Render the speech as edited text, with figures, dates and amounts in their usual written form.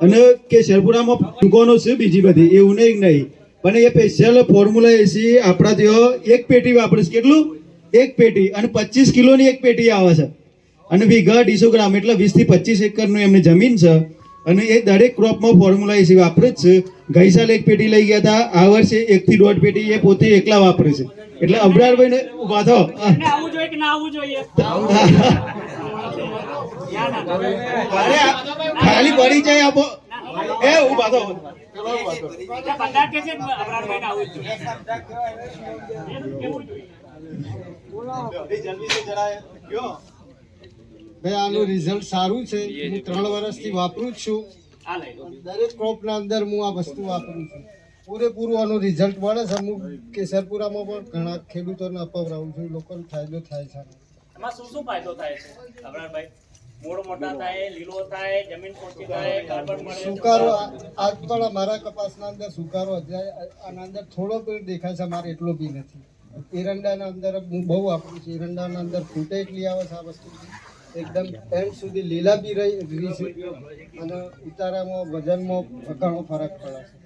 અને કેસરપુરામાં દુકાનો છે બીજી બધી, એવું નહીં, પણ એ સ્પેશિયલ ફોર્મ્યુલા એસી આપણા ત્યાં એક પેટી વાપરે છે. કેટલું? એક પેટી, અને 25 કિલોની એક પેટી આવે છે, અને વીઘા 250 ગ્રામ, એટલે 20 થી 25 એકરનું એમની જમીન છે, અને એ દરેક ક્રોપમાં ફોર્મ્યુલા એસી વાપરે જ છે. ગઈ સાલ એક પેટી લઈ ગયા હતા, આ વર્ષે 1 થી 1.5 પેટી એ પોતે એકલા વાપરે છે. એટલે અબરારભાઈ ને ઉભા થો, ખાલી પરિચય આપો. એ ઉભા થો, ભાઈ આનું રિઝલ્ટ સારું છે. હું 3 વર્ષથી વાપરું જ છું. દરેક ક્રોપના અંદર હું આ વસ્તુ વાપરું છું. પૂરેપૂરું આનું રિઝલ્ટ મળે છે. હું કેસરપુરામાં પણ ઘણા ખેડૂતોને અપાવડાવું છું. લોકોને ફાયદો થાય છે. એમાં શું શું ફાયદો થાય છે અબરારભાઈ? મૂળ મોટા થાય, લીલો થાય, જમીન પોચી થાય, કાર્બન મળે, સુકારો આજ પણ અમારા કપાસના અંદર સુકારો આના અંદર થોડો પણ દેખાય છે. મારે એટલો બી નથી. એરંડાના અંદર હું બહુ વાપરું છું. એરંડાના અંદર ફૂટે એટલી આવે છે આ વસ્તુ, એકદમ એન્ડ સુધી લીલા બી રહી છે, અને ઉતારામાં વજનમાં ઘણો ફરક પડે છે.